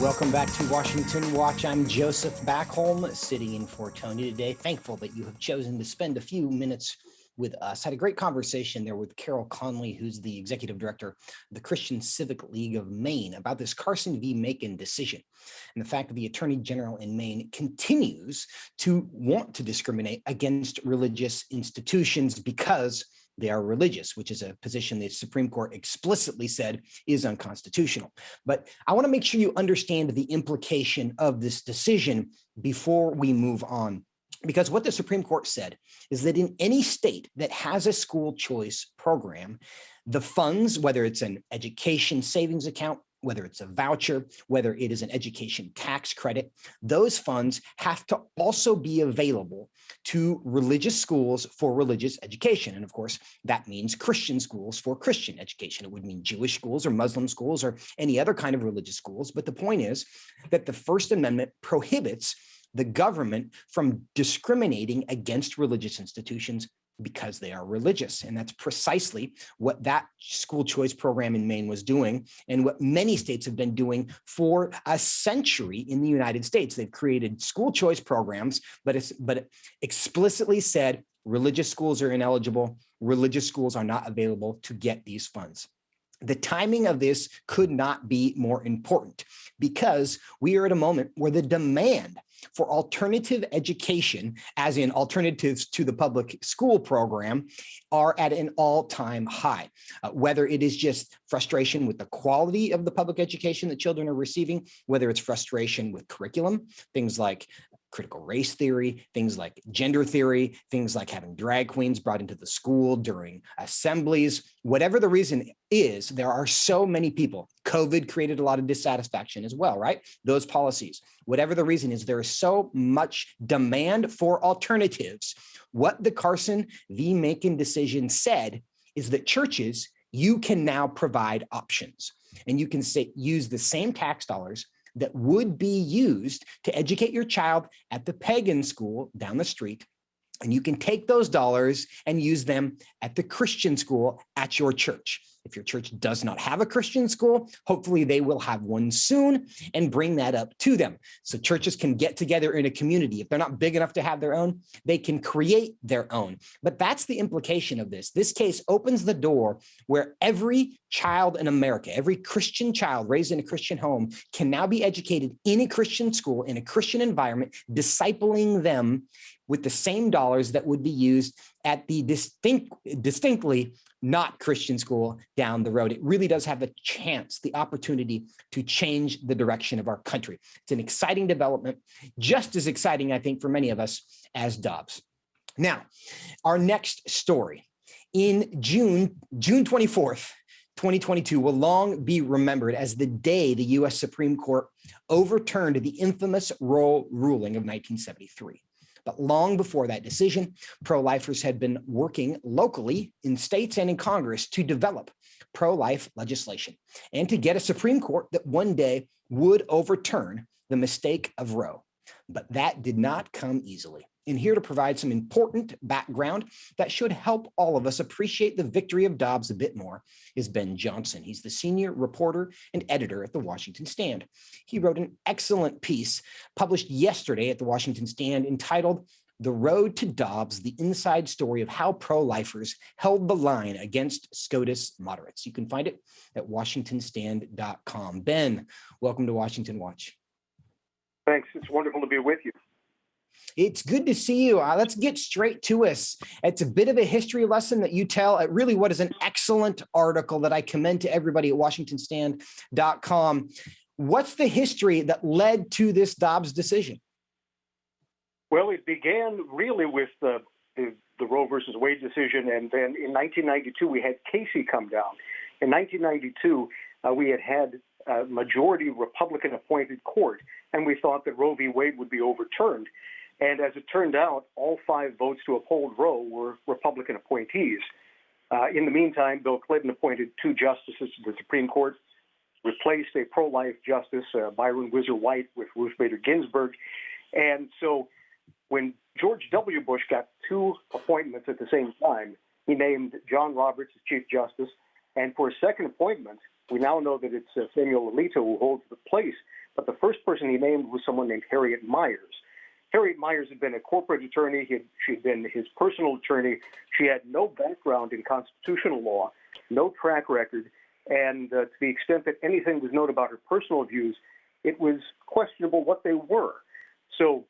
Welcome back to Washington Watch. I'm Joseph Backholm, sitting in for Tony today. Thankful that you have chosen to spend a few minutes with us. Had a great conversation there with Carol Conley, who's the executive director of the Christian Civic League of Maine, about this Carson v. Macon decision and the fact that the Attorney General in Maine continues to want to discriminate against religious institutions because they are religious, which is a position the Supreme Court explicitly said is unconstitutional. But I want to make sure you understand the implication of this decision before we move on. Because what the Supreme Court said is that in any state that has a school choice program, the funds, whether it's an education savings account, whether it's a voucher, whether it is an education tax credit, those funds have to also be available to religious schools for religious education. And of course, that means Christian schools for Christian education. It would mean Jewish schools or Muslim schools or any other kind of religious schools. But the point is that the First Amendment prohibits the government from discriminating against religious institutions because they are religious. And that's precisely what that school choice program in Maine was doing and what many states have been doing for a century in the United States. They've created school choice programs, but it explicitly said religious schools are ineligible, religious schools are not available to get these funds. The timing of this could not be more important because we are at a moment where the demand for alternative education, as in alternatives to the public school program, are at an all-time high. Whether it is just frustration with the quality of the public education that children are receiving, whether it's frustration with curriculum, things like critical race theory, things like gender theory, things like having drag queens brought into the school during assemblies, whatever the reason is, there are so many people. COVID created a lot of dissatisfaction as well, right? Those policies, whatever the reason is, there is so much demand for alternatives. What the Carson v. Macon decision said is that churches, you can now provide options and you can use the same tax dollars that would be used to educate your child at the pagan school down the street. And you can take those dollars and use them at the Christian school at your church. If your church does not have a Christian school, hopefully they will have one soon and bring that up to them. So churches can get together in a community. If they're not big enough to have their own, they can create their own. But that's the implication of this. This case opens the door where every child in America, every Christian child raised in a Christian home can now be educated in a Christian school, in a Christian environment, discipling them with the same dollars that would be used at the distinctly not Christian school down the road. It really does have the chance, the opportunity to change the direction of our country. It's an exciting development, just as exciting, I think, for many of us as Dobbs. Now, our next story. In June 24th, 2022 will long be remembered as the day the U.S. Supreme Court overturned the infamous Roe ruling of 1973. But long before that decision, pro-lifers had been working locally in states and in Congress to develop pro-life legislation and to get a Supreme Court that one day would overturn the mistake of Roe. But that did not come easily. And here to provide some important background that should help all of us appreciate the victory of Dobbs a bit more is Ben Johnson. He's the senior reporter and editor at the Washington Stand. He wrote an excellent piece published yesterday at the Washington Stand entitled "The Road to Dobbs, the Inside Story of How Pro-Lifers Held the Line Against SCOTUS Moderates." You can find it at washingtonstand.com. Ben, welcome to Washington Watch. Thanks. It's wonderful to be with you. It's good to see you. Let's get straight to us. It's a bit of a history lesson that you tell. Really, what is an excellent article that I commend to everybody at washingtonstand.com. What's the history that led to this Dobbs decision? Well, it began really with the Roe versus Wade decision, and then in 1992 we had Casey come down. In 1992, we had a majority Republican-appointed court, and we thought that Roe v. Wade would be overturned. And as it turned out, all 5 votes to uphold Roe were Republican appointees. In the meantime, Bill Clinton appointed 2 justices to the Supreme Court, replaced a pro-life justice, Byron Whizzer White, with Ruth Bader Ginsburg. And so when George W. Bush got 2 appointments at the same time, he named John Roberts as Chief Justice. And for his second appointment, We now know that it's Samuel Alito who holds the place, but the first person he named was someone named Harriet Miers. Harriet Miers had been a corporate attorney. She'd been his personal attorney. She had no background in constitutional law, no track record, and to the extent that anything was known about her personal views, it was questionable what they were. So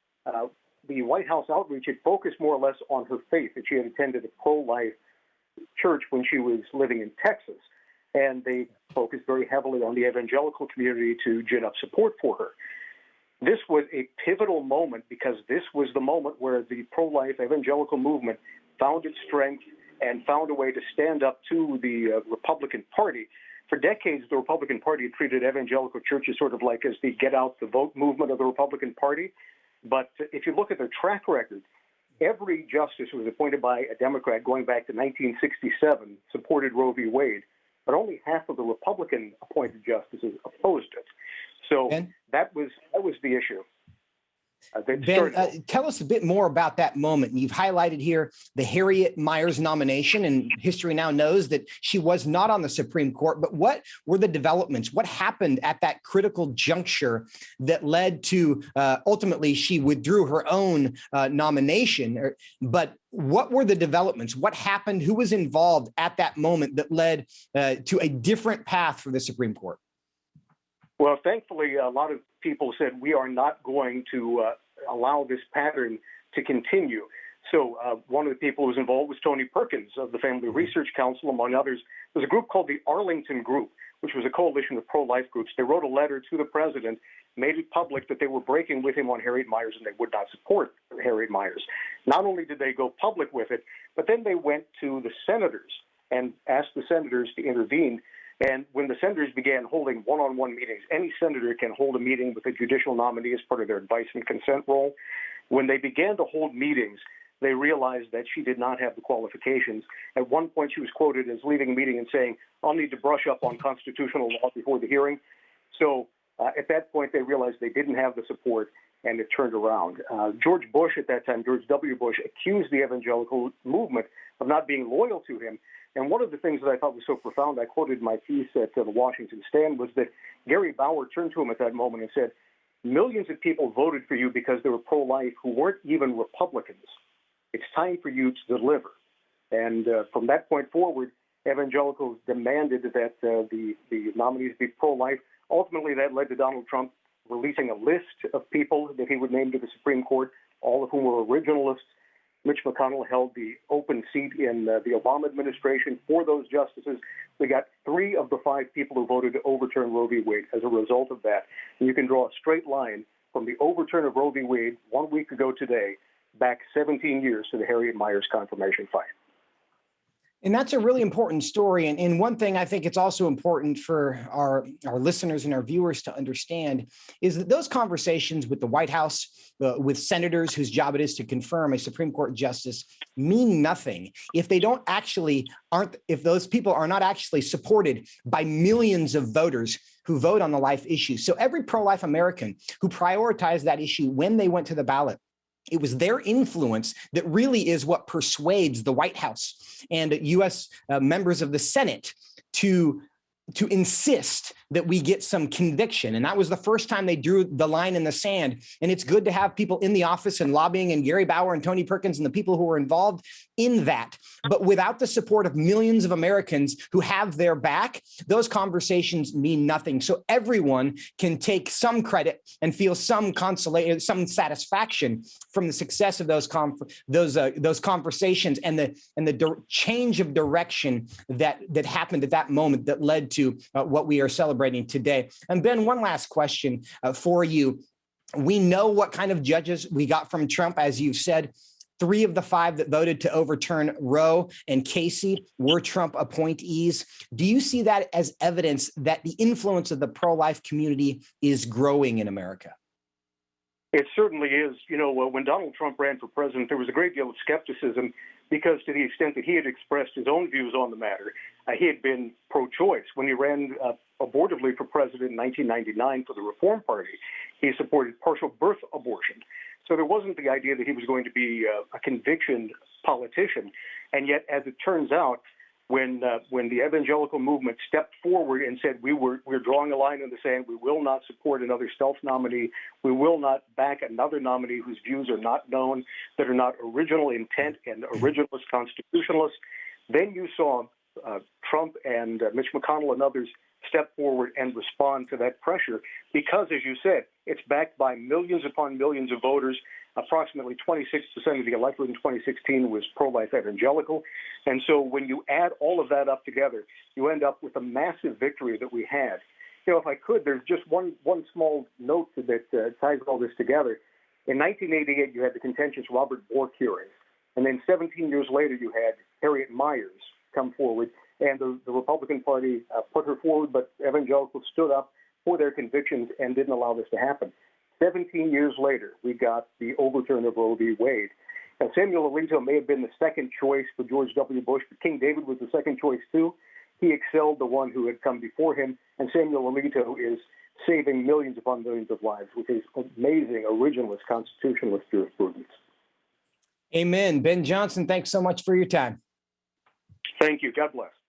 the White House outreach had focused more or less on her faith, that she had attended a pro-life church when she was living in Texas. And they focused very heavily on the evangelical community to gin up support for her. This was a pivotal moment because this was the moment where the pro-life evangelical movement found its strength and found a way to stand up to the Republican Party. For decades, the Republican Party had treated evangelical churches sort of like as the get out the vote movement of the Republican Party. But if you look at their track record, every justice who was appointed by a Democrat going back to 1967 supported Roe v. Wade, but only half of the Republican appointed justices opposed it. So that was the issue. Ben, tell us a bit more about that moment. You've highlighted here the Harriet Miers nomination, and history now knows that she was not on the Supreme Court. But what were the developments? What happened at that critical juncture that led to ultimately she withdrew her own nomination? But what were the developments? What happened? Who was involved at that moment that led to a different path for the Supreme Court? Well, thankfully, a lot of people said we are not going to allow this pattern to continue. So one of the people who was involved was Tony Perkins of the Family Research Council, among others. There's a group called the Arlington Group, which was a coalition of pro-life groups. They wrote a letter to the president, made it public that they were breaking with him on Harriet Miers and they would not support Harriet Miers. Not only did they go public with it, but then they went to the senators and asked the senators to intervene. And when the senators began holding one-on-one meetings, any senator can hold a meeting with a judicial nominee as part of their advice and consent role. When they began to hold meetings, they realized that she did not have the qualifications. At one point, she was quoted as leaving a meeting and saying, "I'll need to brush up on constitutional law before the hearing." So at that point, they realized they didn't have the support, and it turned around. George Bush at that time, George W. Bush, accused the evangelical movement of not being loyal to him. And one of the things that I thought was so profound, I quoted my piece at the Washington Stand, was that Gary Bauer turned to him at that moment and said, "Millions of people voted for you because they were pro-life who weren't even Republicans. It's time for you to deliver." And from that point forward, evangelicals demanded that the nominees be pro-life. Ultimately, that led to Donald Trump releasing a list of people that he would name to the Supreme Court, all of whom were originalists. Mitch McConnell held the open seat in the Obama administration for those justices. We got 3 of the 5 people who voted to overturn Roe v. Wade as a result of that. And you can draw a straight line from the overturn of Roe v. Wade 1 week ago today back 17 years to the Harriet Miers confirmation fight. And that's a really important story. And one thing I think it's also important for our listeners and our viewers to understand is that those conversations with the White House, with senators whose job it is to confirm a Supreme Court justice, mean nothing if if those people are not actually supported by millions of voters who vote on the life issue. So every pro-life American who prioritized that issue when they went to the ballot, it was their influence that really is what persuades the White House and U.S. Members of the Senate to insist that we get some conviction. And that was the first time they drew the line in the sand. And it's good to have people in the office and lobbying, and Gary Bauer and Tony Perkins and the people who were involved in that. But without the support of millions of Americans who have their back, those conversations mean nothing. So everyone can take some credit and feel some consolation, some satisfaction from the success of those conversations and the change of direction that happened at that moment that led to what we are celebrating today. And Ben, one last question for you. We know what kind of judges we got from Trump, as you've said. 3 of the 5 that voted to overturn Roe and Casey were Trump appointees. Do you see that as evidence that the influence of the pro-life community is growing in America? It certainly is. You know, when Donald Trump ran for president, there was a great deal of skepticism because to the extent that he had expressed his own views on the matter, he had been pro-choice. When he ran abortively for president in 1999 for the Reform Party, he supported partial birth abortion. So there wasn't the idea that he was going to be a convictioned politician. And yet, as it turns out, when the evangelical movement stepped forward and said we're drawing a line in the sand. We will not support another stealth nominee. We will not back another nominee whose views are not known, that are not original intent and originalist constitutionalists. Then you saw Trump and Mitch McConnell and others step forward and respond to that pressure because, as you said, it's backed by millions upon millions of voters. Approximately 26% of the electorate in 2016 was pro-life evangelical. And so when you add all of that up together, you end up with a massive victory that we had. You know, if I could, there's just one small note that ties all this together. In 1988, you had the contentious Robert Bork hearings. And then 17 years later, you had Harriet Miers come forward. And the Republican Party put her forward, but evangelicals stood up for their convictions and didn't allow this to happen. 17 years later, we got the overturn of Roe v. Wade. Now, Samuel Alito may have been the second choice for George W. Bush, but King David was the second choice too. He excelled the one who had come before him, and Samuel Alito is saving millions upon millions of lives with his amazing originalist constitutionalist jurisprudence. Amen. Ben Johnson, thanks so much for your time. Thank you. God bless.